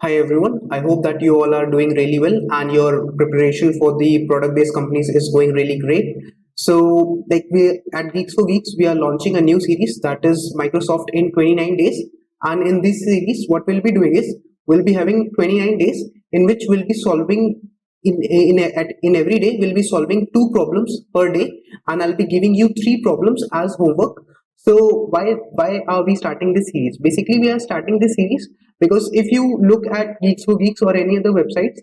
Hi everyone, I hope that you all are doing really well and your preparation for the product based companies is going really great. So, like we at Geeks for Geeks, we are launching a new series that is Microsoft in 29 days. And in this series, what we'll be doing is we'll be having 29 days in which we'll be solving in every day we'll be solving two problems per day, and I'll be giving you three problems as homework. So why are we starting this series? Basically, we are starting this series because if you look at Geeks for Geeks or any other websites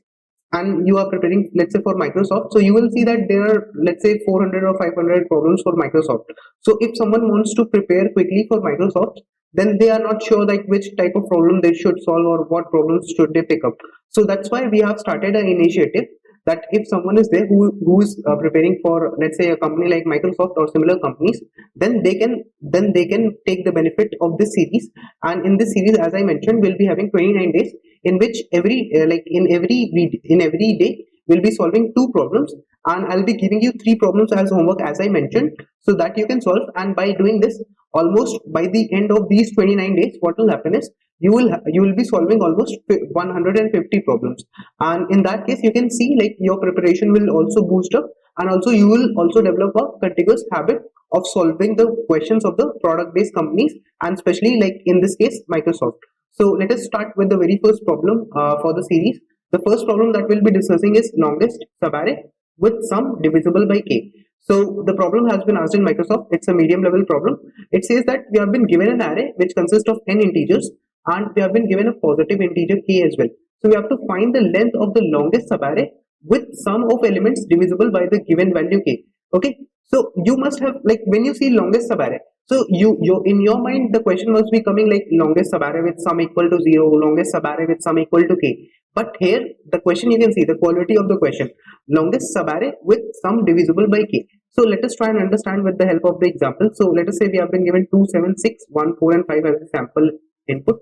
and you are preparing, let's say for Microsoft, so you will see that there are, let's say, 400 or 500 problems for Microsoft. So if someone wants to prepare quickly for Microsoft, then they are not sure like which type of problem they should solve or what problems should they pick up. So that's why we have started an initiative that if someone is there who is preparing for, let's say, a company like Microsoft or similar companies, then they can take the benefit of this series. And in this series, as I mentioned, we'll be having 29 days in which in every day we'll be solving two problems, and I'll be giving you three problems as homework, as I mentioned, so that you can solve. And by doing this, almost by the end of these 29 days, what will happen is you will be solving almost 150 problems. And in that case, you can see like your preparation will also boost up, and also you will also develop a continuous habit of solving the questions of the product based companies, and especially like in this case Microsoft. So let us start with the very first problem for the series. The first problem that we'll be discussing is longest subarray with sum divisible by k. So the problem has been asked in Microsoft. It's a medium level problem. It says that we have been given an array which consists of n integers, and we have been given a positive integer k as well. So we have to find the length of the longest subarray with sum of elements divisible by the given value k. Okay, so you must have, like, when you see longest subarray, so you in your mind the question must be coming like longest subarray with sum equal to 0, longest subarray with sum equal to k. But here the question, you can see the quality of the question, longest subarray with sum divisible by k. So let us try and understand with the help of the example. So let us say we have been given 2, 7, 6, 1, 4 and 5 as a sample input.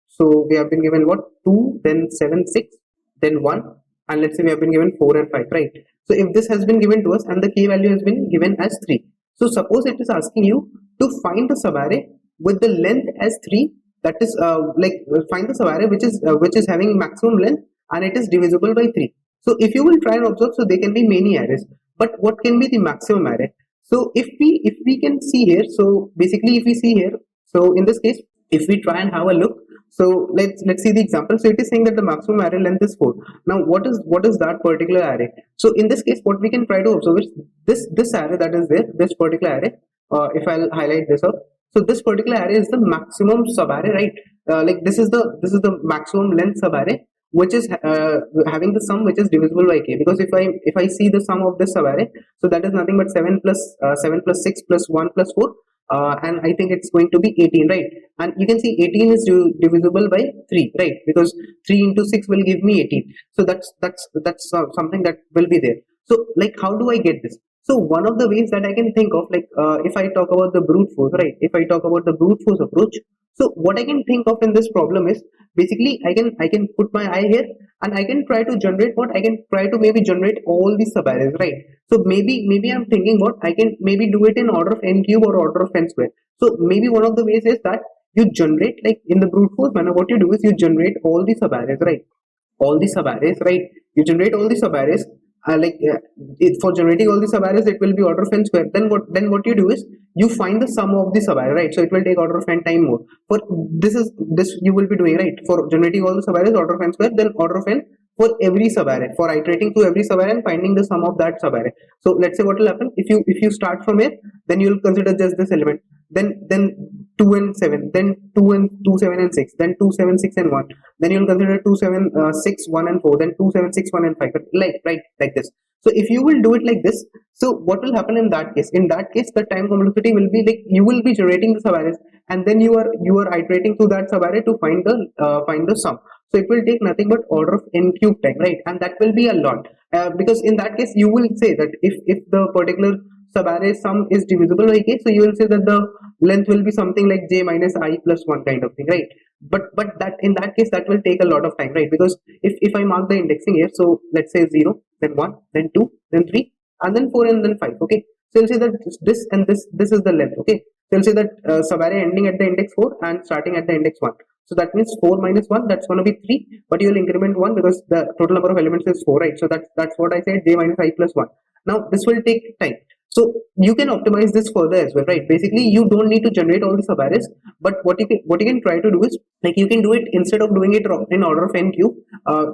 So we have been given what, 2, then 7, 6, then 1, and let's say we have been given 4 and 5, right? So if this has been given to us and the k value has been given as 3, so suppose it is asking you to find the subarray with the length as 3, that is find the subarray which is having maximum length and it is divisible by 3. So if you will try and observe, so there can be many arrays, but what can be the maximum array? So if we can see here, so basically if we see here, so in this case, if we try and have a look, so let's see the example. So it is saying that the maximum array length is 4. Now what is that particular array? So in this case, what we can try to observe is this array that is there, this particular array. If I'll highlight this up, so this particular array is the maximum subarray, right? Like this is the maximum length subarray which is having the sum which is divisible by k. Because if I see the sum of this subarray, so that is nothing but 7 plus 6 plus 1 plus 4, and I think it's going to be 18, right? And you can see 18 is divisible by 3, right? Because 3 into 6 will give me 18. So that's something that will be there. So like, how do I get this? So one of the ways that I can think of, like, if I talk about the brute force, right? If I talk about the brute force approach, so what I can think of in this problem is basically I can put my eye here and I can try to generate what I can try to maybe generate all these subarrays, right? So maybe I'm thinking what I can maybe do it in order of n cube or order of n square. So maybe one of the ways is that you generate, like in the brute force manner, what you do is you generate all the subarrays, right? All the subarrays, right? You generate all the subarrays. For generating all the subarrays, it will be order of n square. Then what you do is you find the sum of the subarray, right? So it will take order of n time more. For this you will be doing, right? For generating all the subarrays, order of n square, then order of n for every subarray, for iterating through every subarray and finding the sum of that subarray. So let's say what will happen if you start from here, then you will consider just this element, then 2 and 7, then 2 and 2, 7 and 6, then 2, 7, 6 and 1, then you will consider 2, 7, 6, 1 and 4, then 2, 7, 6, 1 and 5, like this. So if you will do it like this, so what will happen in that case? In that case, the time complexity will be like you will be generating the subarrays, and then you are iterating through that subarray to find the sum. So it will take nothing but order of n cube time, right? And that will be a lot, because in that case you will say that if the particular subarray sum is divisible by k, so you will say that the length will be something like j minus I plus 1 kind of thing, right? But that in that case that will take a lot of time, right? Because if I mark the indexing here, so let's say 0, then 1, then 2, then 3, and then 4, and then 5. Okay, so you'll say that this and this is the length. Okay, so you'll say that subarray ending at the index 4 and starting at the index 1. So that means 4 minus 1, that's going to be 3, but you will increment 1 because the total number of elements is 4, right? So that's what I said, j minus I plus 1. Now this will take time. So you can optimize this further as well, right? Basically, you don't need to generate all the sub-arrays, but what you can try to do is, like, you can do it instead of doing it in order of n cube.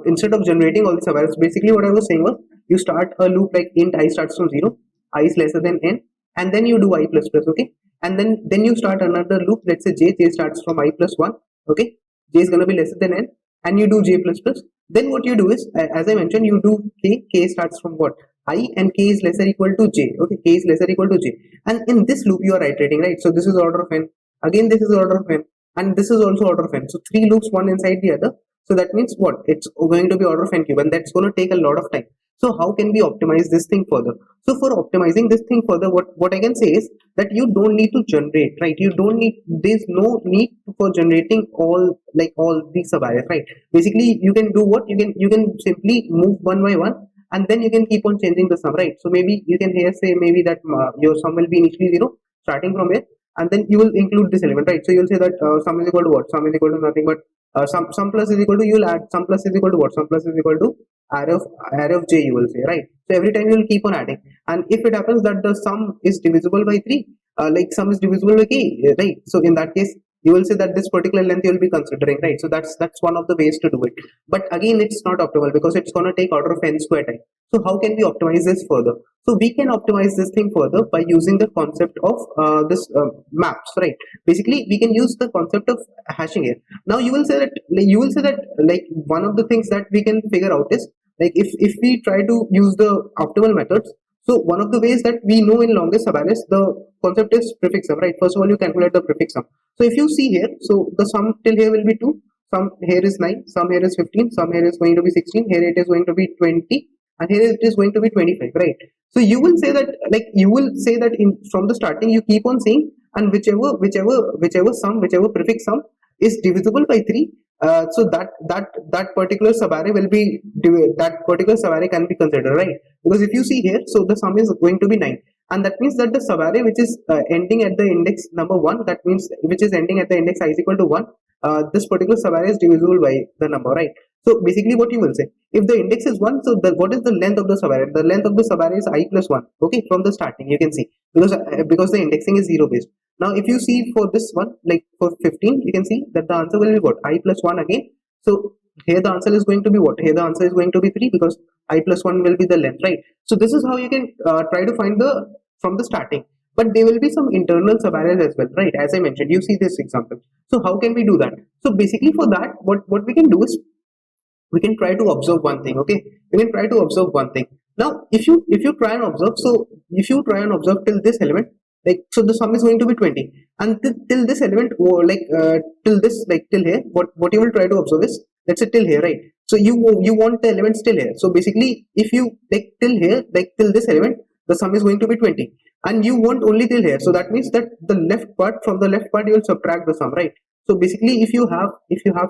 Instead of generating all the sub-arrays, basically what I was saying was, you start a loop like int I starts from 0, I is lesser than n, and then you do I plus plus, okay, and then you start another loop. Let's say j starts from I plus 1, okay, j is going to be lesser than n, and you do j plus plus. Then what you do is, as I mentioned, you do k starts from what, I, and k is lesser equal to j, okay, k is lesser equal to j, and in this loop you are iterating, right? So this is order of n, again this is order of n, and this is also order of n. So three loops, one inside the other. So that means what, it's going to be order of n cube, and that's going to take a lot of time. So how can we optimize this thing further? So for optimizing this thing further, what I can say is that you don't need to generate, right? You don't need, there's no need for generating all these sub-arrays, right? Basically you can do what, you can simply move one by one, and then you can keep on changing the sum, right? So maybe you can here say maybe that your sum will be initially 0 starting from here, and then you will include this element, right? So you'll say that sum is equal to what, sum is equal to nothing but sum plus is equal to, you'll add sum plus is equal to what, sum plus is equal to array of j, you will say, right? So every time you will keep on adding, and if it happens that the sum is divisible by 3, like sum is divisible by k, right? So in that case you will say that this particular length you will be considering, right? So that's one of the ways to do it, but again it's not optimal because it's going to take order of n square time. So how can we optimize this further? So we can optimize this thing further by using the concept of this maps, right? Basically we can use the concept of hashing here. Now you will say that like one of the things that we can figure out is, like, if we try to use the optimal methods. So one of the ways that we know in longest sub-arrays, the concept is prefix sum, right? First of all, you calculate the prefix sum. So if you see here, so the sum till here will be 2, sum here is 9, sum here is 15, sum here is going to be 16, here it is going to be 20, and here it is going to be 25, right? So you will say that, in from the starting you keep on saying, and whichever prefix sum is divisible by 3, so that particular sub-array will be, that particular sub-array can be considered, right? Because if you see here, so the sum is going to be 9, and that means that the sub-array which is ending at the index number 1, that means which is ending at the index I is equal to 1, this particular sub-array is divisible by the number, right? So basically what you will say, if the index is 1, so what is the length of the sub-array? The length of the sub-array is I plus 1, okay, from the starting you can see, because the indexing is 0 based. Now if you see for this one, like for 15, you can see that the answer will be what, I plus 1 again. So here the answer is going to be what, here the answer is going to be 3, because I plus 1 will be the length, right? So this is how you can try to find the from the starting, but there will be some internal sub-arrays as well, right? As I mentioned, you see this example. So how can we do that? So basically for that, what we can do is, we can try to observe one thing, okay? We can try to observe one thing. Now if you try and observe, so if you try and observe till this element, like, so the sum is going to be 20, and till this element, or till this, like till here, what you will try to observe is, let's say till here, right? So you want the element still here. So basically if you like till here, like till this element, the sum is going to be 20, and you want only till here. So that means that the left part, from the left part you will subtract the sum, right? So basically if you have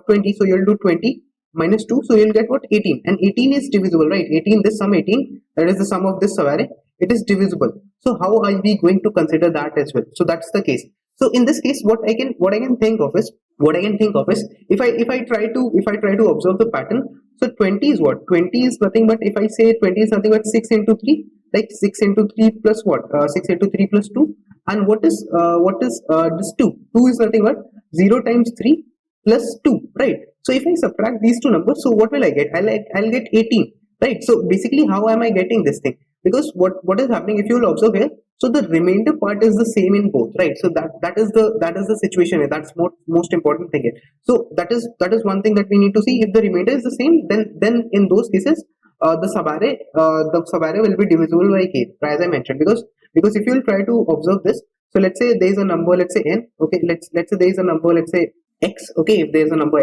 20, so you'll do 20 minus 2, so you'll get what, 18, and 18 is divisible, right? 18, this sum 18, that is the sum of this sub-array, it is divisible. So how are we going to consider that as well? So that's the case. So in this case, what I can think of is, if I try to observe the pattern. So 20 is what, 20 is nothing but, if I say 20 is nothing but 6 into 3, like 6 into 3 plus what, 6 into 3 plus 2, and what is this 2 is nothing but 0 times 3 plus 2, right? So if I subtract these two numbers, so what will I get? I'll get 18, right? So basically how am I getting this thing? Because what is happening, if you will observe here, so the remainder part is the same in both, right? So that is the situation here. That's most important thing here. So that is one thing that we need to see. If the remainder is the same, then in those cases the sub-array will be divisible by k, as I mentioned, because if you will try to observe this, so let's say there is a number, let's say n, okay, let's say there is a number, let's say x, okay, if there is a number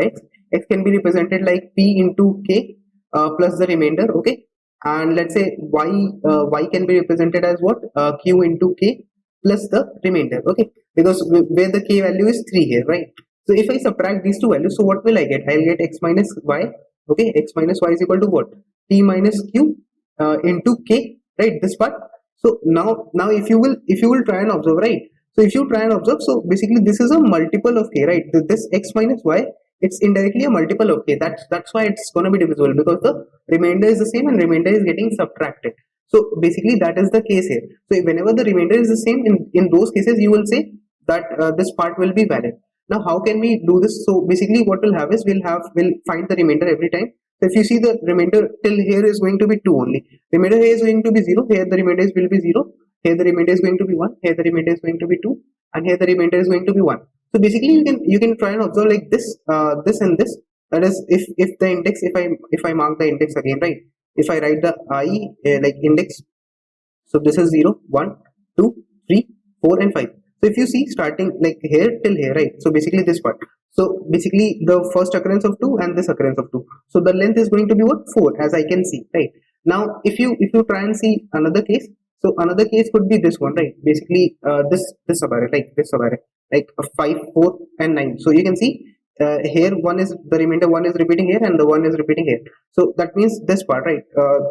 x can be represented like p into k plus the remainder, okay, and let's say y can be represented as what, q into k plus the remainder, okay, because where the k value is 3 here, right? So if I subtract these two values, so what will I get? I'll get x minus y, okay, x minus y is equal to what, p minus q into k, right, this part. So now if you will try and observe, right? So if you try and observe, so basically this is a multiple of k, right? This x minus y it's indirectly a multiple of k. That's why it's going to be divisible, because the remainder is the same and remainder is getting subtracted. So basically that is the case here. So whenever the remainder is the same, in those cases you will say that this part will be valid. Now how can we do this? So basically what we'll have is we'll find the remainder every time. So if you see, the remainder till here is going to be 2 only. Remainder here is going to be 0. Here the remainder will be 0. Here the remainder is going to be 1. Here the remainder is going to be 2. And here the remainder is going to be 1. So basically you can try and observe like this, this and this. That is, if the index, if I mark the index again, right? If I write the I like index, so this is 0, 1, 2, 3, 4 and 5. So if you see, starting like here till here, right? So basically this part. So basically the first occurrence of 2 and this occurrence of 2. So the length is going to be what? 4, as I can see, right? Now if you try and see another case, so another case could be this one, right? Basically this subarray, like this subarray, like 5, 4 and 9. So you can see here one is the remainder, one is repeating here and the one is repeating here. So that means this part, right?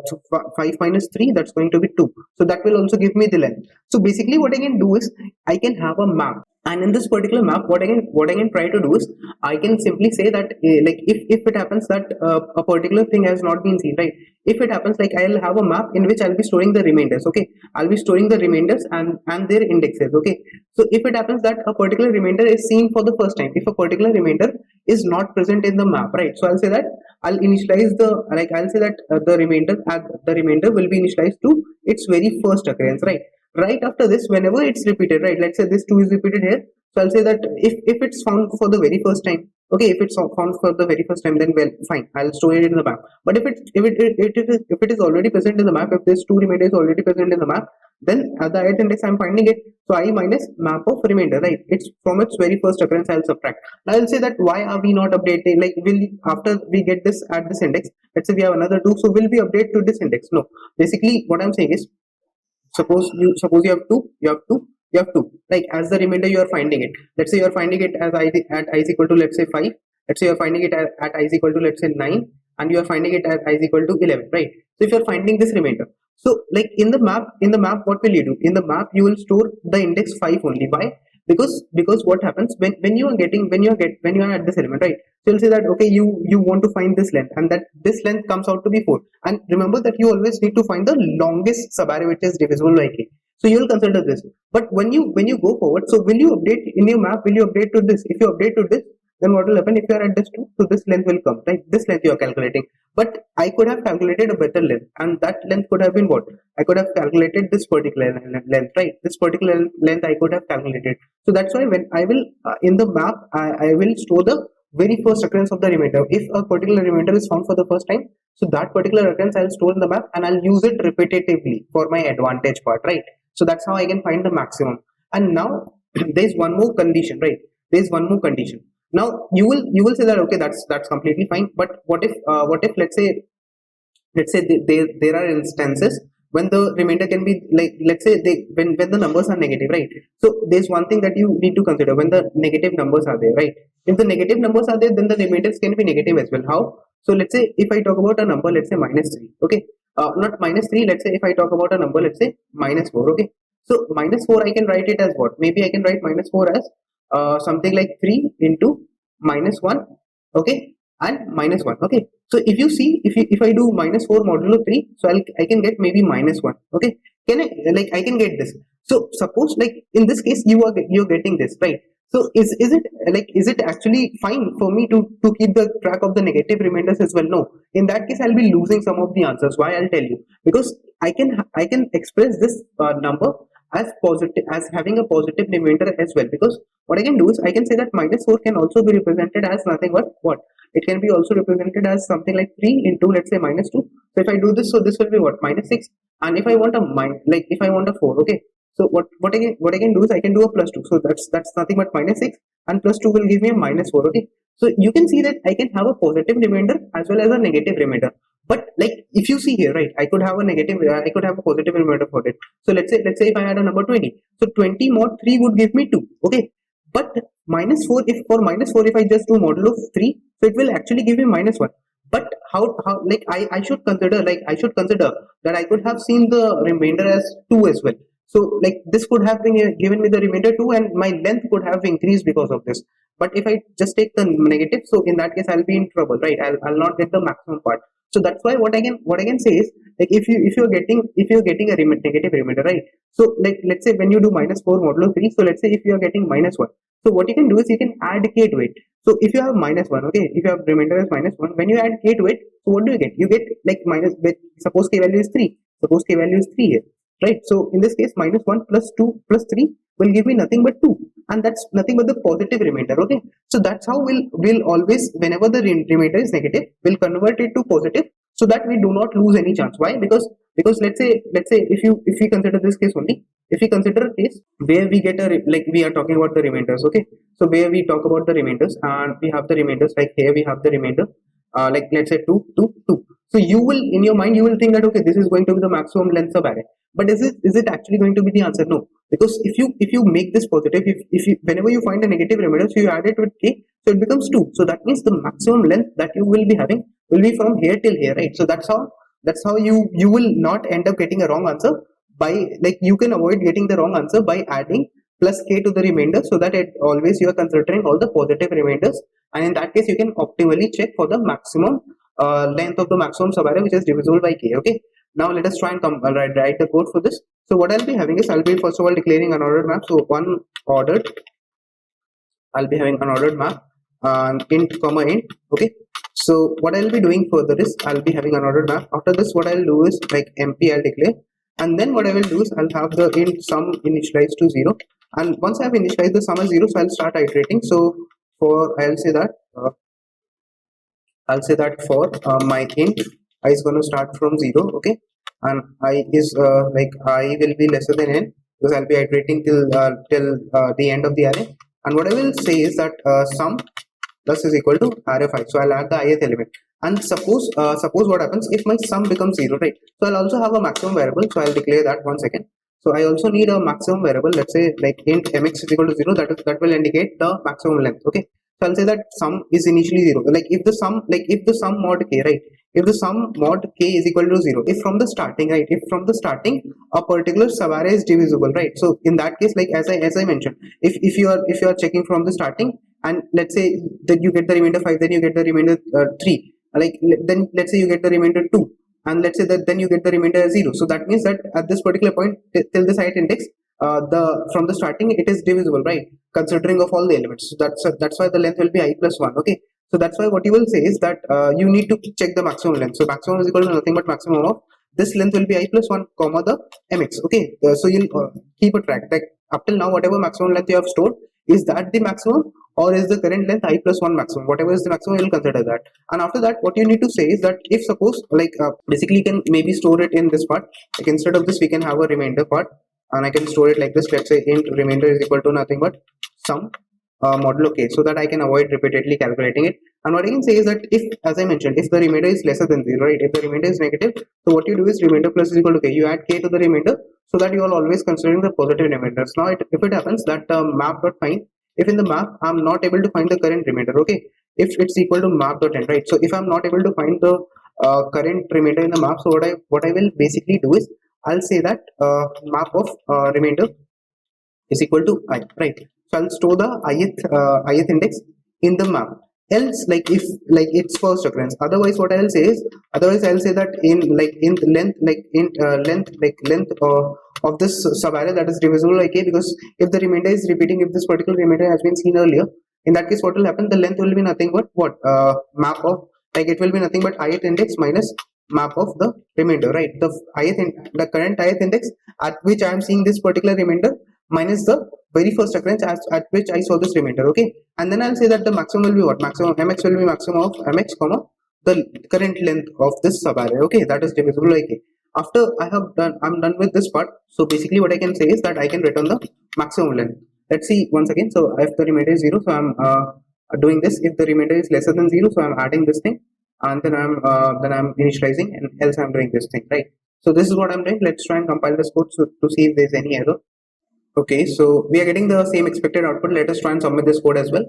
So 5 minus 3, that's going to be 2. So that will also give me the length. So basically what I can do is I can have a map, and in this particular map what I can try to do is I can simply say that like if it happens that a particular thing has not been seen, right? If it happens, like I'll have a map in which I'll be storing the remainders, okay? I'll be storing the remainders and their indexes, okay? So if it happens that a particular remainder is seen for the first time, if a particular remainder is not present in the map, right? So I'll say that I'll initialize I'll say that the remainder will be initialized to its very first occurrence, right? Right after this, whenever it's repeated, right? Let's say this 2 is repeated here. So I'll say that if it's found for the very first time, okay, if it's found for the very first time, then well, fine, I'll store it in the map. But if it is already present in the map, if this 2 remainder is already present in the map, then at the ith index I'm finding it. So I minus map of remainder, right? It's from its very first occurrence, I'll subtract. Now I'll say that why are we not updating? Like, will after we get this at this index, let's say we have another 2, so will we update to this index? No. Basically what I'm saying is, suppose you have 2, like as the remainder you are finding it. Let's say you are finding it as at I is equal to, let's say 5. Let's say you are finding it at I is equal to, let's say 9, and you are finding it at I is equal to 11, right? So if you are finding this remainder, so like in the map, what will you do? In the map you will store the index 5 only. Why? Because what happens when you are at this element, right? So you'll say that okay, you want to find this length, and that this length comes out to be 4. And remember that you always need to find the longest subarray which is divisible by k. So you will consider this. But when you go forward, so will you update in your map? Will you update to this? If you update to this, then what will happen? If you are at this 2, so this length will come, right? This length you are calculating. But I could have calculated a better length, and that length could have been what? I could have calculated this particular length, right? This particular length I could have calculated. So that's why when I will in the map, I will store the very first occurrence of the remainder. If a particular remainder is found for the first time, so that particular occurrence I'll store in the map, and I'll use it repetitively for my advantage part, right? So that's how I can find the maximum. And now there's one more condition, right? There's one more condition. Now you will say that okay, that's completely fine. But what if let's say there are instances when the remainder can be like, let's say when the numbers are negative, right? So there's one thing that you need to consider when the negative numbers are there, right? If the negative numbers are there, then the remainders can be negative as well. How? So let's say if I talk about a number, let's say -3, okay, not -3, let's say if I talk about a number, let's say -4, okay. So -4 I can write it as what? Maybe I can write -4 as something like 3 into -1, okay, and -1, okay. So if you see, if I do -4 modulo 3, so I can get maybe -1, okay. Can I can get this. So suppose like in this case you're getting this, right? So is it actually fine for me to keep the track of the negative remainders as well? No. In that case I'll be losing some of the answers. Why? I'll tell you. Because I can express this number as positive, as having a positive remainder as well. Because what I can do is I can say that -4 can also be represented as nothing but what? It can be also represented as something like 3 into, let's say, -2. So if I do this, so this will be what? -6. And if I want if I want a 4, okay. So what I can do is I can do a +2. So that's nothing but -6, and +2 will give me a -4, okay. So you can see that I can have a positive remainder as well as a negative remainder. But like if you see here, right, I could have a negative, I could have a positive remainder for it. So let's say if I had a number 20, so 20 mod 3 would give me 2, okay. But -4, if I just do modulo 3, so it will actually give me -1. But how like I should consider that I could have seen the remainder as 2 as well. So like this could have been given me the remainder 2 and my length could have increased because of this. But if I just take the negative, so in that case I'll be in trouble, right? I'll not get the maximum part. So that's why what I can say is, like if you're getting a negative remainder, right? So like let's say when you do minus 4 modulo 3, so let's say if you're getting minus 1, so what you can do is you can add k to it. So if you have minus 1, okay, if you have remainder as minus 1, when you add k to it, so what do you get? You get like minus, suppose k value is 3, suppose k value is 3 here, right? So in this case minus 1 plus 2 plus 3 will give me nothing but 2, and that's nothing but the positive remainder, okay? So that's how we'll always, whenever the remainder is negative, we'll convert it to positive, so that we do not lose any chance. Why? Because let's say if we consider this case only, if we consider a case where we get like we are talking about the remainders, okay? So where we talk about the remainders and we have the remainders, like here we have the remainder, like let's say 2 2 2. So you will, in your mind, you will think that okay, this is going to be the maximum length of array. But is it actually going to be the answer? No, because if you make this positive, if you, whenever you find a negative remainder, so you add it with k, so it becomes 2. So that means the maximum length that you will be having will be from here till here, right? So that's how you will not end up getting a wrong answer by, like, you can avoid getting the wrong answer by adding plus k to the remainder, so that it always you are considering all the positive remainders, and in that case you can optimally check for the maximum length of the maximum subarray, which is divisible by k. Okay, now let us try and write the code for this. So what I'll be having is, I'll be first of all declaring an ordered map. So one ordered, I'll be having an ordered map and int comma int. Okay, so what I'll be doing further is, I'll be having an ordered map. After this, what I'll do is, like, empty I'll declare, and then what I will do is I'll have the int sum initialized to 0, and once I have initialized the sum as 0, so I'll start iterating. So for I'll say that for my int I is going to start from 0, okay, and I is like I will be lesser than n, because I'll be iterating till the end of the array. And what I will say is that sum plus is equal to array 5. So I'll add the ith element, and suppose what happens if my sum becomes 0, right? So I'll also have a maximum variable, so I'll declare that. One second. So I also need a maximum variable, let's say like int mx is equal to 0, that will indicate the maximum length, okay? So I'll say that sum is initially 0, like if the sum mod k, right, if the sum mod k is equal to 0, if from the starting, right, if from the starting a particular subarray is divisible, right? So in that case, like as I mentioned, if you are checking from the starting, and let's say that you get the remainder 5, then you get the remainder 3, like then let's say you get the remainder 2, and let's say that then you get the remainder as 0. So that means that at this particular point till this ith index, the from the starting it is divisible, right, considering of all the elements. So that's why the length will be I plus 1, okay? So that's why what you will say is that you need to check the maximum length. So maximum is equal to nothing but maximum of this length will be I plus 1 comma the mx, okay? So you'll keep a track, like up till now whatever maximum length you have stored, is that the maximum, or is the current length I plus 1 maximum? Whatever is the maximum, you'll consider that. And after that, what you need to say is that if suppose, like, basically you can maybe store it in this part, like instead of this we can have a remainder part, and I can store it like this. Let's say int remainder is equal to nothing but sum modulo k, so that I can avoid repeatedly calculating it. And what I can say is that if, as I mentioned, if the remainder is lesser than 0, right, if the remainder is negative, so what you do is remainder plus is equal to k, you add k to the remainder, so that you are always considering the positive remainders. Now if it happens that map.find, if in the map I'm not able to find the current remainder, okay, if it's equal to map.end, right, so if I'm not able to find the current remainder in the map, so what I will basically do is, I'll say that map of remainder is equal to I, right? So I'll store the ith index in the map. Else, like if like its first occurrence, otherwise what I'll say is, otherwise I'll say that in length, like in length of this subarray that is divisible by k, because if the remainder is repeating, if this particular remainder has been seen earlier, in that case what will happen, the length will be nothing but what, map of, like it will be nothing but ith index minus map of the remainder, right? The current ith index at which I am seeing this particular remainder minus the very first occurrence at which I saw this remainder, okay? And then I'll say that the maximum will be what, maximum mx will be maximum of mx comma the current length of this subarray, okay, that is divisible by k. After I'm done with this part. So basically what I can say is that I can return the maximum length. Let's see once again. So if the remainder is 0, so I'm doing this. If the remainder is lesser than 0, so I'm adding this thing, and then I'm initializing, and else I'm doing this thing, right? So this is what I'm doing. Let's try and compile this code to see if there's any error. Okay, so we are getting the same expected output. Let us try and submit this code as well.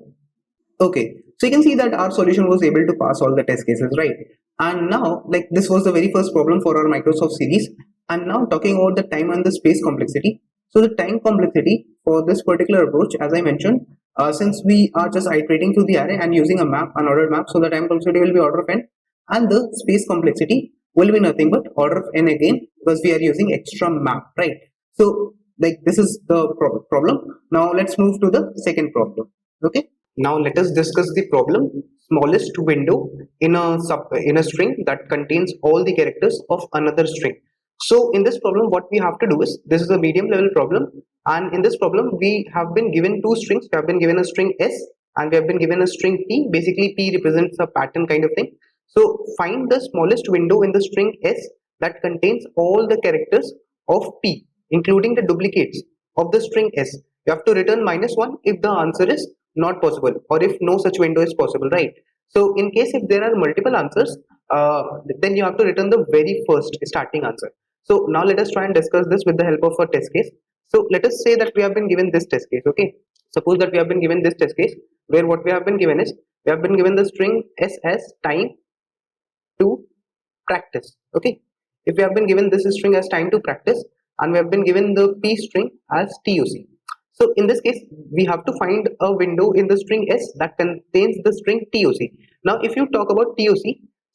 Okay, so you can see that our solution was able to pass all the test cases, right? And now, like, this was the very first problem for our Microsoft series. And now talking about the time and the space complexity. So the time complexity for this particular approach, as I mentioned, since we are just iterating through the array and using a map, an ordered map, so the time complexity will be order of n, and the space complexity will be nothing but order of n again, because we are using extra map, right? So like this is the problem. Now let's move to the second problem. Okay. Now let us discuss the problem: smallest window in a string that contains all the characters of another string. So in this problem, what we have to do is, this is a medium level problem, and in this problem we have been given two strings. We have been given a string s and we have been given a string p. Basically, p represents a pattern kind of thing. So find the smallest window in the string s that contains all the characters of p, including the duplicates of the string s. You have to return -1 if the answer is not possible, or if no such window is possible, right? So in case if there are multiple answers, then you have to return the very first starting answer. So now let us try and discuss this with the help of a test case. So let us say that we have been given this test case. Okay, suppose that we have been given this test case, where what we have been given is, we have been given the string s as time to practice. Okay, if we have been given this string as time to practice, and we have been given the p string as tuc. So in this case, we have to find a window in the string s that contains the string tuc. Now if you talk about tuc,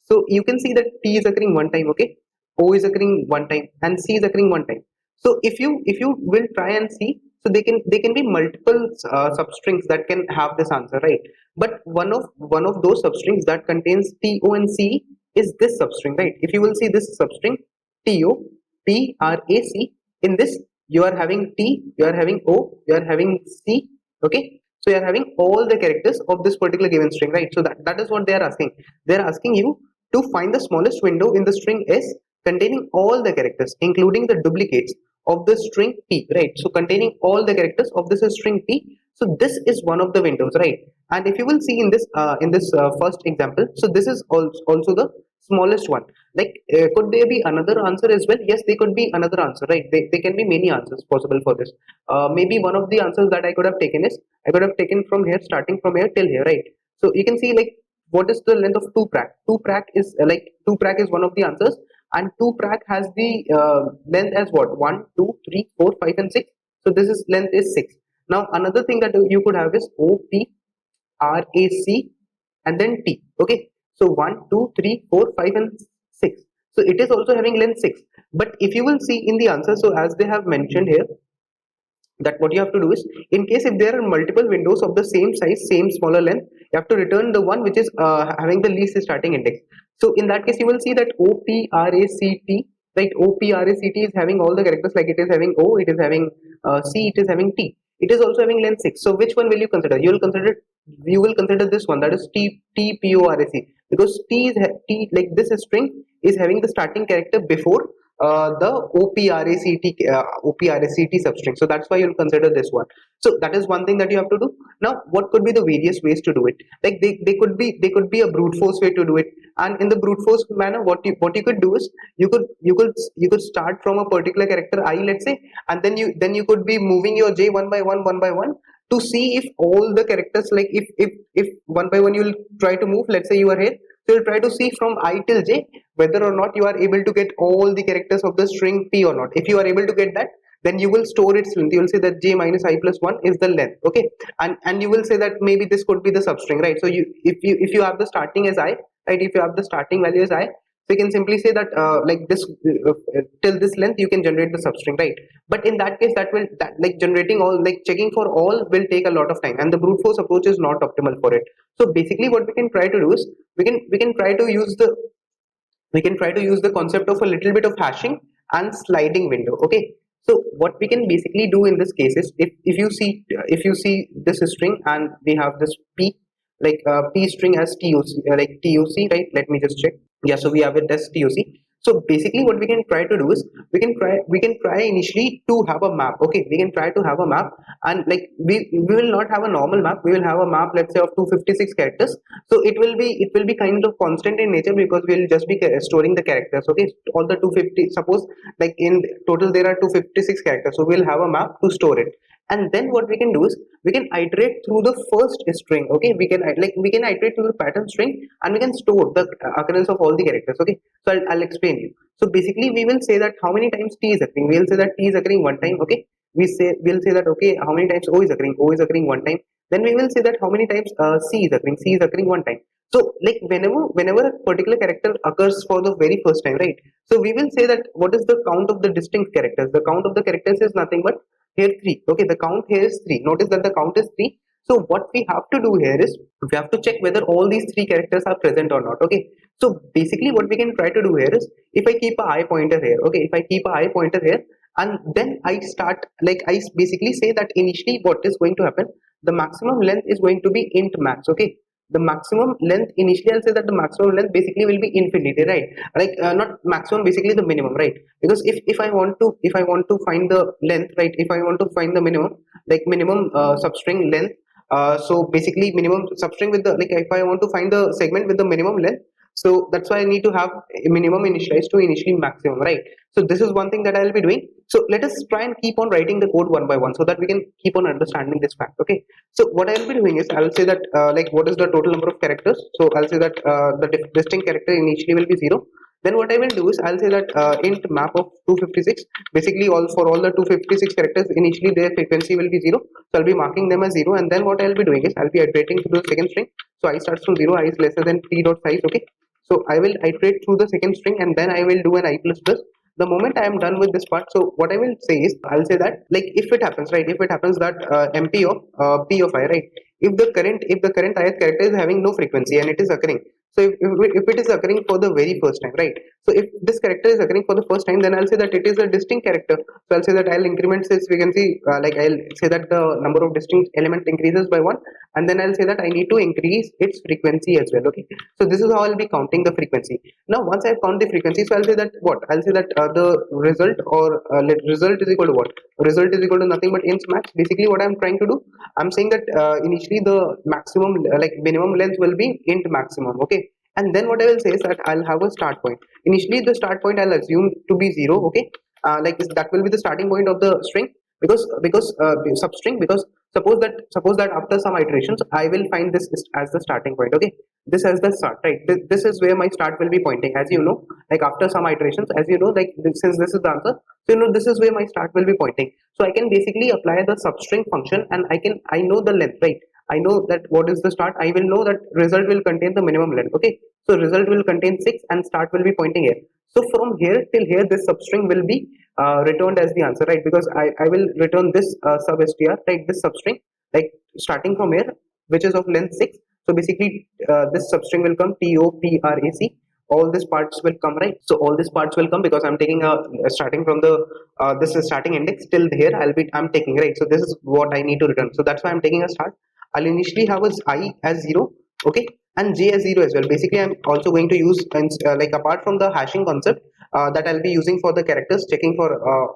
so you can see that t is occurring one time, okay, o is occurring one time, and c is occurring one time. So if you will try and see, so they can be multiple substrings that can have this answer, right? But one of those substrings that contains t, o, and c is this substring, right? If you will see this substring to, p, r, a, c, in this you are having t, you are having o, you are having c. Okay, so you are having all the characters of this particular given string, right? So that is what they are asking. They are asking you to find the smallest window in the string s containing all the characters, including the duplicates of the string p, right? So containing all the characters of this string p. So this is one of the windows, right? And if you will see in this first example, so this is also the smallest one. Like could there be another answer as well? Yes, there could be another answer, right? They can be many answers possible for this. Maybe one of the answers that I could have taken is, I could have taken from here, starting from here till here, right? So you can see, like, what is the length of 2 prac? 2 prac is like 2 prac is one of the answers, and 2 prac has the length as what? 1, 2, 3, 4, 5, and 6. So this is length is 6. Now another thing that you could have is o, p, r, a, c, and then t. Okay, so 1, 2, 3, 4, 5, and 6. So it is also having length 6. But if you will see in the answer, so as they have mentioned here, that what you have to do is, in case if there are multiple windows of the same size, same smaller length, you have to return the one which is having the least starting index. So in that case, you will see that OPRACT, right? OPRACT is having all the characters, like it is having O, it is having C, it is having T. It is also having length 6. So which one will you consider? You will consider this one, that is TPORAC, because T, like this string is having the starting character before the OPRACT substring. So that's why you'll consider this one. So that is one thing that you have to do. Now what could be the various ways to do it? Like they could be a brute force way to do it. And in the brute force manner, what you could do is, you could start from a particular character I, let's say, and then you could be moving your j one by one to see if all the characters, like if one by one you'll try to move, let's say you are here, so you'll try to see from I till j whether or not you are able to get all the characters of the string p or not. If you are able to get that, then you will store its length. You will say that j minus I plus 1 is the length. Okay, and you will say that maybe this could be the substring, right? So if you have the starting as I, right, if you have the starting value as I, so you can simply say that like this till this length you can generate the substring, right? But in that case, like generating all, like checking for all, will take a lot of time, and the brute force approach is not optimal for it. So basically what we can try to do is, we can try to use the concept of a little bit of hashing and sliding window. Okay, so what we can basically do in this case is, if you see this string and we have this p, like p string has tuc, like tuc, right? Let me just check. Yeah, so we have it as tuc. So basically what we can try to do is, we can try initially to have a map. Okay, we can try to have a map, and like we will not have a normal map, we will have a map, let's say, of 256 characters. So it will be kind of constant in nature, because we'll just be storing the characters. Okay, all the 250, suppose like in total there are 256 characters, so we'll have a map to store it. And then what we can do is, we can iterate through the first string. Okay, we can iterate through the pattern string, and we can store the occurrence of all the characters. Okay, so I'll explain you. So basically we will say that how many times t is occurring. We will say that t is occurring one time. Okay, we'll say that okay, how many times O is occurring one time. Then we will say that how many times C is occurring one time. So like whenever a particular character occurs for the very first time, right? So we will say that what is the count of the distinct characters? The count of the characters is nothing but here three. Okay, the count here is three. Notice that the count is three. So what we have to do here is we have to check whether all these three characters are present or not. Okay. So basically what we can try to do here is if I keep a I pointer here, okay, if I keep a I pointer here and then I start like I basically say that initially what is going to happen, the maximum length is going to be int max. Okay, the maximum length initially I'll say that the maximum length basically will be infinity, right? Like not maximum, basically the minimum, right? Because if I want to find the length, right, if I want to find the minimum, like minimum substring length, so basically minimum substring with the, like if I want to find the segment with the minimum length, so that's why I need to have a minimum initialized to initially maximum, right? So this is one thing that I'll be doing. So let us try and keep on writing the code one by one so that we can keep on understanding this fact. Okay, so what I'll be doing is I'll say that like what is the total number of characters. So I'll say that the distinct character initially will be 0. Then what I will do is I'll say that int map of 256, basically all for all the 256 characters initially their frequency will be 0. So I'll be marking them as 0, and then what I'll be doing is I'll be iterating to the second string. So I starts from 0, I is lesser than t dot size. Okay, so I will iterate through the second string and then I will do an I plus plus. The moment I am done with this part, so what I will say is I'll say that like if it happens, right, if it happens that MP of P of I, right, if the current ith character is having no frequency and it is occurring, so if it is occurring for the very first time, right, so if this character is occurring for the first time, then I'll say that it is a distinct character. So I'll say that I'll increment its frequency, like I'll say that the number of distinct element increases by 1, and then I'll say that I need to increase its frequency as well. Okay, so this is how I'll be counting the frequency. Now once I count the frequency, so I'll say that what I'll say that the result, or result is equal to what? Result is equal to nothing but int max. Basically what I'm trying to do, I'm saying that initially the maximum like minimum length will be int maximum. Okay, and then what I will say is that I'll have a start point. Initially the start point I'll assume to be 0. Okay, like that will be the starting point of the string, because substring, because suppose that after some iterations I will find this as the starting point. Okay, this as the start, right? This is where my start will be pointing, as you know, like after some iterations, as you know, like since this is the answer, so you know this is where my start will be pointing. So I can basically apply the substring function and I know the length, right? I know that what is the start. I will know that result will contain the minimum length. Okay, so result will contain 6 and start will be pointing here. So from here till here, this substring will be returned as the answer, right? Because I will return this sub str, right? This substring, like starting from here, which is of length 6. So basically, this substring will come toprac. All these parts will come, right? So all these parts will come because I'm taking a starting from the this is starting index till here. I'm taking, right. So this is what I need to return. So that's why I'm taking a start. I'll initially have as I as 0, okay, and j as 0 as well. Basically, I'm also going to use like apart from the hashing concept that I'll be using for the characters, checking for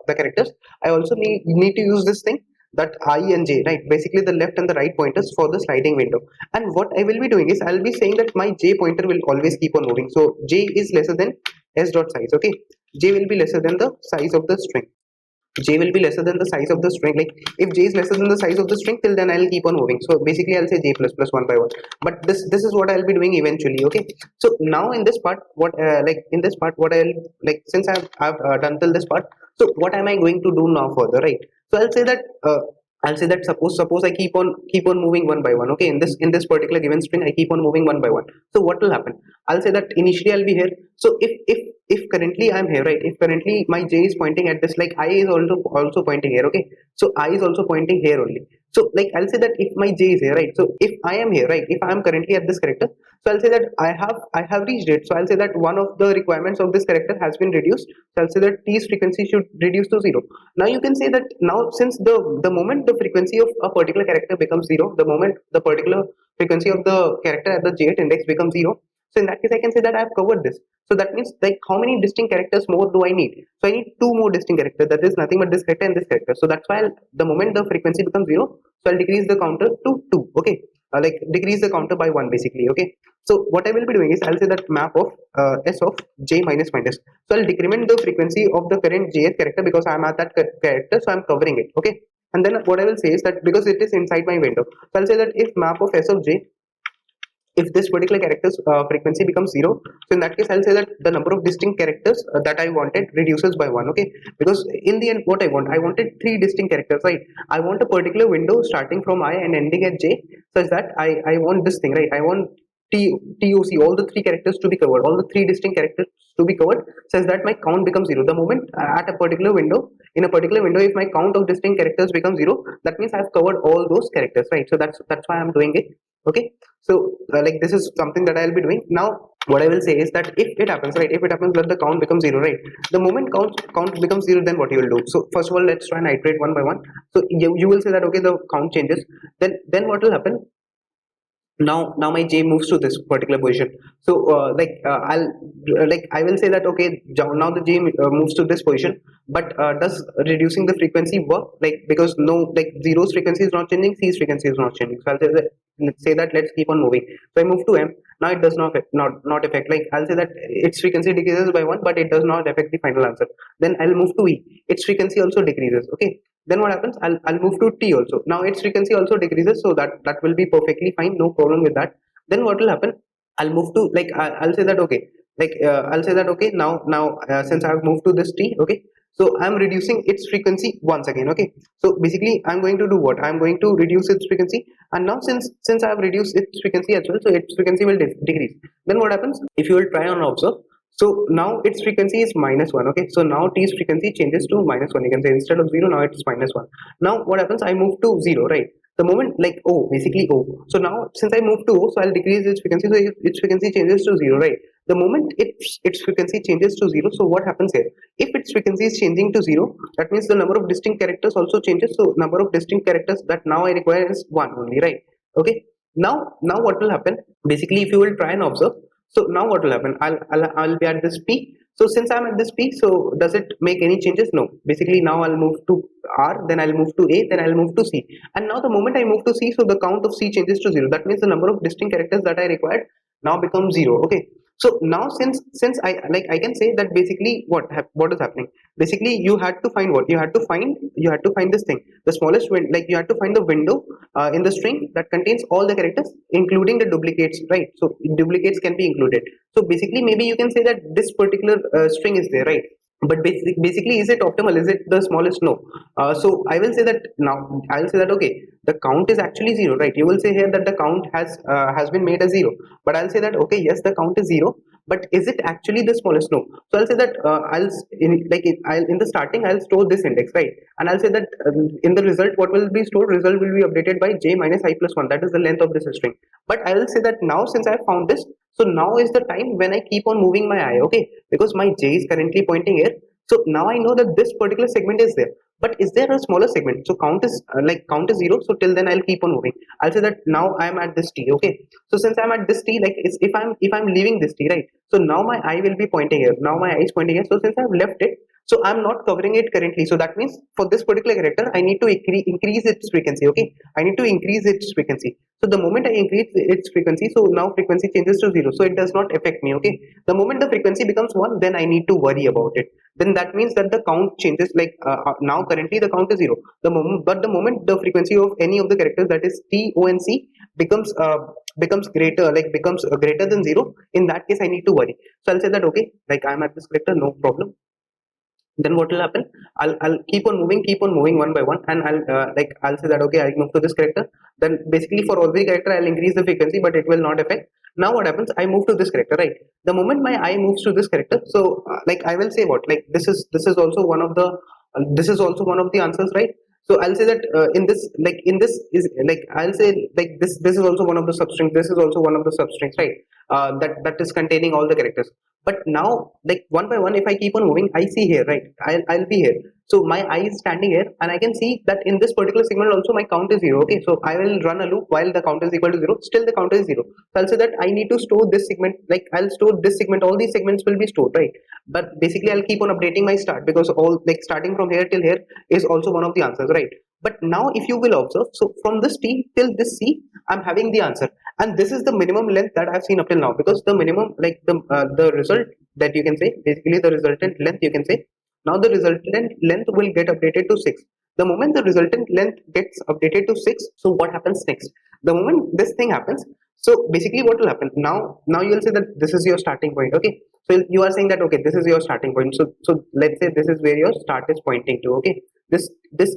the characters, I also need to use this thing, that I and j, right? Basically, the left and the right pointers for the sliding window. And what I will be doing is I'll be saying that my j pointer will always keep on moving. So j is lesser than s dot size. Okay, j will be lesser than the size of the string. J will be lesser than the size of the string. Like if j is lesser than the size of the string, till then I'll keep on moving. So basically I'll say j plus plus one by one. But this is what I'll be doing eventually. Okay, so now in this part, what like in this part, what I'll like, since I've done till this part, so what am I going to do now further, right? So I'll say that suppose I keep on moving one by one. Okay, in this particular given string, I keep on moving one by one. So what will happen? I'll say that initially I'll be here. So if currently I'm here, right? If currently my j is pointing at this, like I is also pointing here. Okay, so I is also pointing here only. So like I'll say that if my j is here, right? So if I am here, right? If I am currently at this character, so I'll say that I have reached it. So I'll say that one of the requirements of this character has been reduced. So I'll say that t's frequency should reduce to 0. Now you can say that now, since the moment the frequency of a particular character becomes 0, the moment the particular frequency of the character at the jth index becomes 0, so in that case I can say that I have covered this. So that means, like, how many distinct characters more do I need? So I need 2 more distinct characters. That is nothing but this character and this character. So that's why the moment the frequency becomes 0, so I'll decrease the counter to 2. Okay, like decrease the counter by 1 basically. Okay, so what I will be doing is I'll say that map of s of j minus minus. So I'll decrement the frequency of the current jth character because I'm at that character, so I'm covering it. Okay, and then what I will say is that because it is inside my window, so I'll say that if map of s of j if this particular character's frequency becomes 0, so in that case I'll say that the number of distinct characters that I wanted reduces by 1. Okay, because in the end what I wanted three distinct characters, right? I want a particular window starting from I and ending at j, such that I want this thing, right? I want TOC, all the three characters to be covered, all the three distinct characters to be covered, such that my count becomes 0 the moment at a particular window. In a particular window, if my count of distinct characters becomes 0, that means I've covered all those characters, right? So that's why I'm doing it. Okay, so like this is something that I'll be doing now. What I will say is that if it happens, right, if it happens that the count becomes 0, right, the moment count becomes 0, then what you will do? So first of all, let's try and iterate one by one. So you will say that okay, the count changes, then what will happen? Now my j moves to this particular position. So I will say that okay, now the j moves to this position, but does reducing the frequency work? Like, because no, like zero's frequency is not changing, c's frequency is not changing, so I'll say that, let's keep on moving. So I move to m. Now it does not affect, like I'll say that its frequency decreases by 1, but it does not affect the final answer. Then I'll move to e. Its frequency also decreases. Okay, then what happens? I'll move to t also. Now its frequency also decreases, so that will be perfectly fine, no problem with that. Then what will happen? I'll move to, like I'll say that okay, I'll say that okay, now since I've moved to this t, okay, so I'm reducing its frequency once again. Okay, so basically I'm going to do what? I'm going to reduce its frequency, and now since I've reduced its frequency as well, so its frequency will decrease. Then what happens? If you will try and observe, so now its frequency is -1. Okay, so now t's frequency changes to -1. You can say instead of 0, now it's -1. Now what happens? I move to 0, right? The moment, like O, basically O. So now since I move to O, so I'll decrease its frequency. So if its frequency changes to 0, right? The moment its frequency changes to 0, so what happens here? If its frequency is changing to 0, that means the number of distinct characters also changes. So number of distinct characters that now I require is 1 only, right? Okay. Now what will happen? Basically, if you will try and observe, so now what will happen? I'll be at this p. So since I'm at this p, so does it make any changes? No. Basically now I'll move to r, then I'll move to a, then I'll move to c. And now the moment I move to c, so the count of c changes to 0. That means the number of distinct characters that I required now becomes 0. Okay. So now since I can say that basically what is happening? Basically you had to find what? You had to find this thing, the smallest window, like you had to find the window in the string that contains all the characters, including the duplicates, right? So duplicates can be included. So basically maybe you can say that this particular string is there, right? But basically, is it optimal? Is it the smallest? No. So I will say that now. I will say that okay, the count is actually 0, right? You will say here that the count has been made as 0, but I'll say that okay, yes, the count is 0, but is it actually the smallest? No. So I'll say that in the starting I'll store this index, right? And I'll say that in the result, what will be stored? Result will be updated by j minus I plus 1. That is the length of this string. But I will say that now since I found this, so now is the time when I keep on moving my eye, okay? Because my j is currently pointing here. So now I know that this particular segment is there. But is there a smaller segment? So count is 0. So till then I'll keep on moving. I'll say that now I'm at this t, okay? So since I'm at this t, like if I'm leaving this t, right? So now my eye will be pointing here. Now my eye is pointing here. So since I've left it, so I'm not covering it currently. So that means for this particular character, I need to increase its frequency, okay? I need to increase its frequency. So the moment I increase its frequency, so now frequency changes to 0. So it does not affect me, okay? The moment the frequency becomes 1, then I need to worry about it. Then that means that the count changes, like now currently the count is 0. But the moment the frequency of any of the characters, that is T, O and C, becomes greater, becomes greater than 0, in that case I need to worry. So I'll say that okay, like I'm at this character, no problem. Then what will happen? I'll keep on moving one by one, and I'll say that okay, I move to this character. Then basically for every character I'll increase the frequency, but it will not affect. Now what happens? I move to this character, right? The moment my eye moves to this character, so I will say what, like this is also one of the answers, right? So I'll say that in this is like, I'll say like this is also one of the substrings. This is also one of the substrings, right? That is containing all the characters. But now, like one by one, if I keep on moving, I see here, right? I'll be here. So my eye is standing here, and I can see that in this particular segment also my count is 0. Okay, so I will run a loop while the count is equal to 0. Still the count is 0. So I'll say that I need to store this segment. Like I'll store this segment. All these segments will be stored, right? But basically I'll keep on updating my start, because all, like starting from here till here is also one of the answers, right? But now if you will observe, so from this T till this C, I'm having the answer, and this is the minimum length that I've seen up till now, because the minimum, like the result that you can say, basically the resultant length, you can say, now the resultant length will get updated to 6. The moment the resultant length gets updated to 6, so what happens next? The moment this thing happens, So basically what will happen now, you will say that this is your starting point. Okay, so you are saying that okay, this is your starting point. So let's say this is where your start is pointing to. Okay, this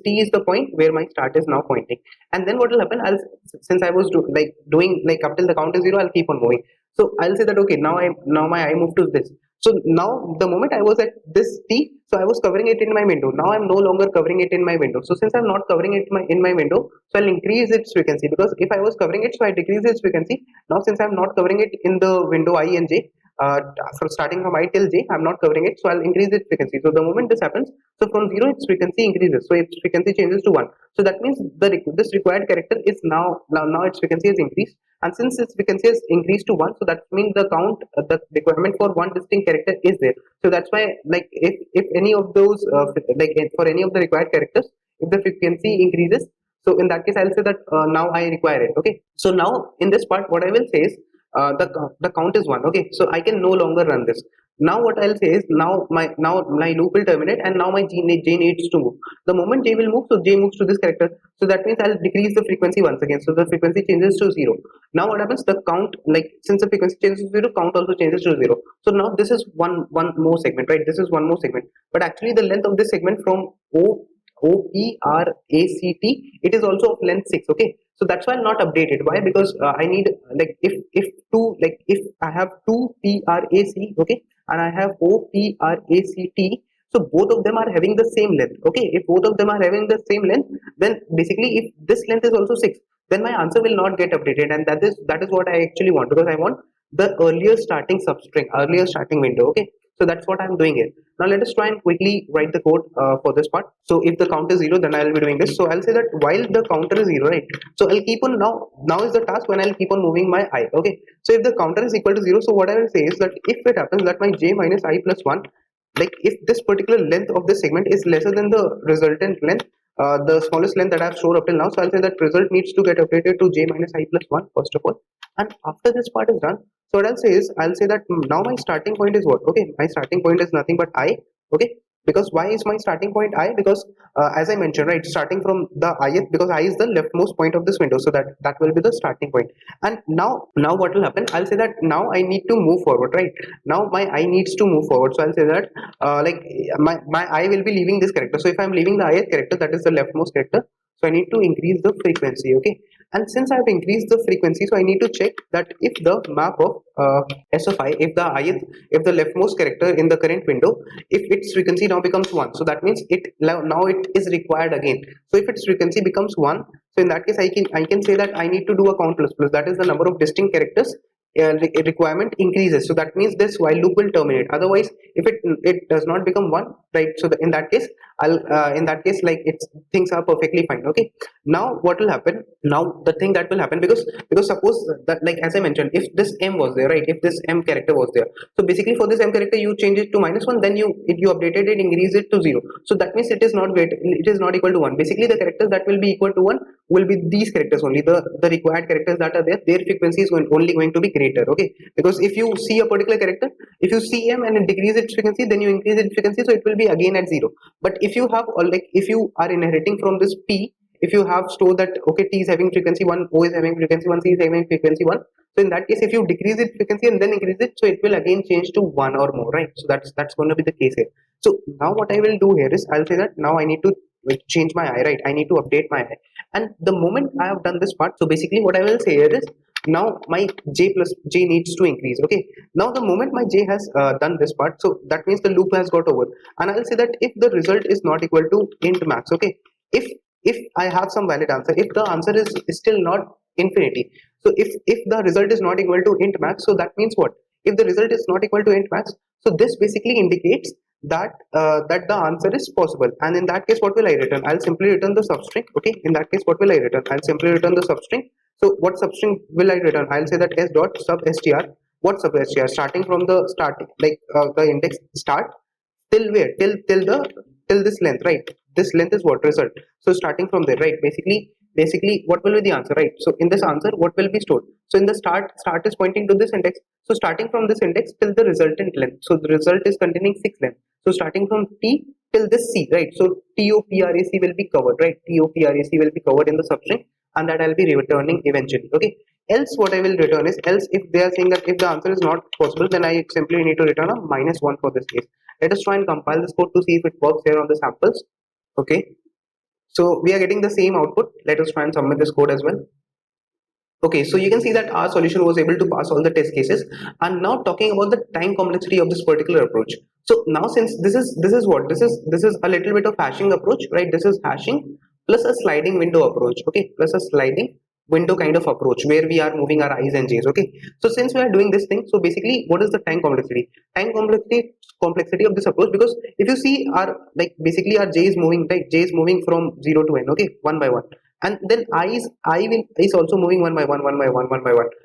t is the point where my start is now pointing. And then what will happen, since I was doing like up till the count is 0, I'll keep on moving. So I'll say that okay, now my I move to this. So now the moment I was at this t, so I was covering it in my window. Now I'm no longer covering it in my window. So since I'm not covering it in my window, so I'll increase its frequency, because if I was covering it, so I decrease its frequency. Now since I'm not covering it in the window I and j, from starting from I till j, I'm not covering it, so I'll increase its frequency. So the moment this happens, so from 0 its frequency increases, so its frequency changes to 1. So that means this required character is now its frequency is increased. And since its frequency is increased to 1, so that means the count, the requirement for one distinct character is there. So that's why, like, if any of those for any of the required characters, if the frequency increases, so in that case I'll say that now I require it. Okay, so now in this part what I will say is the count is 1. Okay, so I can no longer run this. Now what I'll say is now my loop will terminate, and now my j needs to move. The moment j will move, so j moves to this character. So that means I'll decrease the frequency once again, so the frequency changes to 0. Now what happens, the count, like, since the frequency changes to 0, count also changes to 0. So now this is one more segment, right? This is one more segment, but actually the length of this segment from OPRACT, it is also of length 6. Okay, so that's why I'll not update it. Why? Because I need, like, if I have two PRAC, okay, and I have OPRACT, so both of them are having the same length. Okay, if both of them are having the same length, then basically if this length is also 6, then my answer will not get updated, and that is what I actually want, because I want the earlier starting substring, earlier starting window. Okay, so that's what I'm doing here. Now let us try and quickly write the code for this part. So if the count is 0, then I'll be doing this. So I'll say that while the counter is 0, right, so I'll keep on, now is the task when I'll keep on moving my I. Okay, so if the counter is equal to 0, so what I will say is that if it happens that my j minus I plus 1, like, if this particular length of this segment is lesser than the resultant length, the smallest length that I've stored up till now, so I'll say that result needs to get updated to j minus I plus 1 first of all. And after this part is done, so what I'll say is, I'll say that now my starting point is what? Okay, my starting point is nothing but I. Okay, because why is my starting point I? Because as I mentioned, right, starting from the ith, because I is the leftmost point of this window, so that will be the starting point. And now what will happen, I'll say that now I need to move forward, right? Now my I needs to move forward, so I'll say that my I will be leaving this character. So if I'm leaving the ith character, that is the leftmost character, so I need to increase the frequency. Okay, and since I have increased the frequency, so I need to check that if the map of s of I, if the leftmost character in the current window, if its frequency now becomes 1, so that means now it is required again. So if its frequency becomes 1, so in that case I can say that I need to do a count plus plus, that is the number of distinct characters requirement increases. So that means this while loop will terminate. Otherwise, if it does not become 1, right, so in that case I'll in that case, like, it's things are perfectly fine. Okay, now what will happen, now the thing that will happen, because suppose that, like, as I mentioned, if this m was there, right, if this m character was there, so basically for this m character you change it to -1, then you updated it, increase it to 0. So that means it is not equal to 1. Basically the characters that will be equal to 1 will be these characters only, the required characters that are there, their frequency is only going to be greater. Okay, because if you see a particular character, if you see m and it decrease its frequency, then you increase its frequency, so it will be again at 0. But if you have, or like, if you are inheriting from this p, if you have stored that okay, t is having frequency 1, o is having frequency 1, c is having frequency 1, so in that case if you decrease its frequency and then increase it, so it will again change to 1 or more, right? So that's going to be the case here. So now what I will do here is, I'll say that now I need to change my I, right? I need to update my I. And the moment I have done this part, so basically what I will say here is, now my j needs to increase. Okay, now the moment my j has done this part, so that means the loop has got over. And I'll say that if the result is not equal to int max, okay, if I have some valid answer, if the answer is still not infinity, so if the result is not equal to int max, so that means what? If the result is not equal to int max, so this basically indicates that that the answer is possible. And in that case what will I return? I'll simply return the substring. Okay, in that case what will I return? I'll simply return the substring. So what substring will I return? I'll say that s dot sub str. What sub str? Starting from the starting, like, the index start till where? Till this length, right? This length is what? Result. So starting from there, right? Basically what will be the answer, right? So in this answer what will be stored? So in the start is pointing to this index, so starting from this index till the resultant length, so the result is containing 6 length, so starting from t till this c, right? So toprac will be covered, right? Toprac will be covered in the substring, and that I'll be returning eventually. Okay, Else what I will return is, else if they are saying that if the answer is not possible, then I simply need to return a -1 for this case. Let us try and compile this code to see if it works here on the samples. Okay, so we are getting the same output. Let us try and submit this code as well. Okay, so you can see that our solution was able to pass all the test cases. And now talking about the time complexity of this particular approach. So now since this is what this is a little bit of hashing approach, right? This is hashing plus a sliding window approach, okay, plus a sliding window kind of approach where we are moving our i's and j's. Okay, so since we are doing this thing, so basically what is the time complexity? Time complexity of this approach, because if you see our, like basically our j is moving, right? J is moving from 0 to n, okay, one by one, and then is also moving one by one,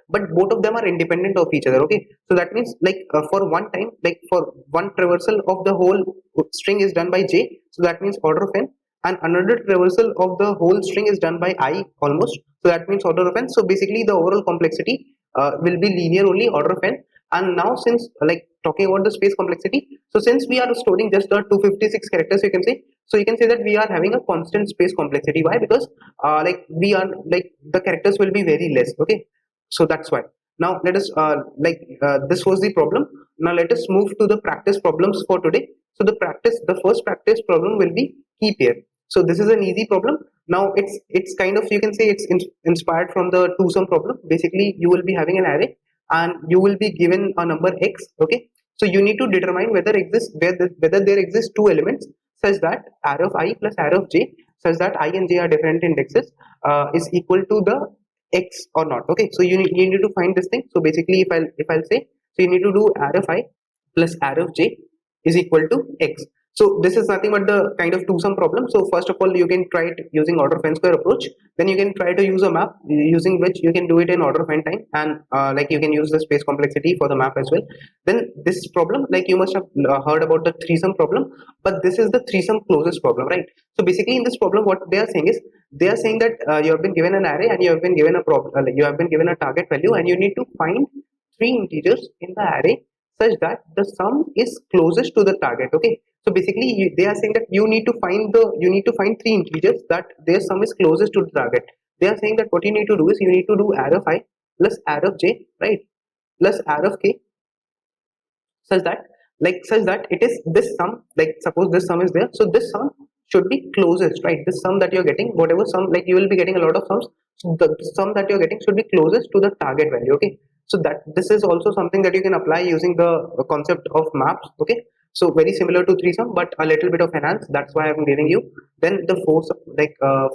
but both of them are independent of each other. Okay, so that means like for one time, like for one traversal of the whole string is done by j, so that means order of n, and another traversal of the whole string is done by I almost, so that means order of n. So basically the overall complexity will be linear only, order of n. And now since like talking about the space complexity, so since we are storing just the 256 characters, you can say, so you can say that we are having a constant space complexity. Why? Because like we are like the characters will be very less. Okay, so that's why. Now let us this was the problem. Now let us move to the practice problems for today. So the first practice problem will be key pair. So this is an easy problem. Now it's kind of, you can say it's inspired from the two sum problem. Basically you will be having an array and you will be given a number x. Okay, so you need to determine whether there exist two elements such that array of I plus array of j, such that I and j are different indexes, is equal to the x or not. Okay, so you need to find this thing. So basically if I'll say, so you need to do array of I plus array of j is equal to x. So this is nothing but the kind of two sum problem. So first of all you can try it using order of n square approach, then you can try to use a map using which you can do it in order of n time, and like you can use the space complexity for the map as well. Then this problem, like you must have heard about the three sum problem, but this is the three sum closest problem, right? So basically in this problem what they are saying is, they are saying that you have been given an array and you have been given a problem, you have been given a target value, and you need to find three integers in the array such that the sum is closest to the target. Okay, so basically they are saying that you need to find three integers that their sum is closest to the target. They are saying that what you need to do is you need to do array of I plus array of j, right, plus array of k, such that it is this sum, like suppose this sum is there, so this sum should be closest, right? This sum that you're getting, whatever sum, like you will be getting a lot of sums, so the sum that you're getting should be closest to the target value. Okay, so that this is also something that you can apply using the concept of maps. Okay, so very similar to three sum but a little bit of enhanced, that's why I'm giving you. Then the four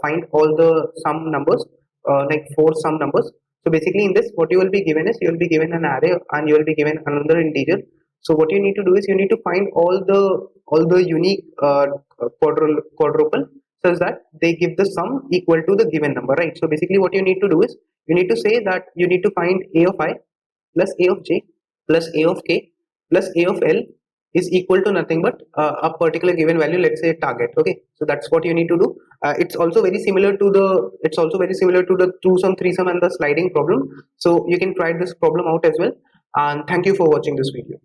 find all the sum numbers, like four sum numbers. So basically in this what you will be given is, you will be given an array and you will be given another integer. So what you need to do is you need to find all the unique quadruple such that they give the sum equal to the given number, right? So basically what you need to do is you need to say that you need to find a of I plus a of j plus a of k plus a of l is equal to nothing but a particular given value, let's say target. Okay, so that's what you need to do. It's also very similar to the two sum, three sum and the sliding problem. So you can try this problem out as well, and thank you for watching this video.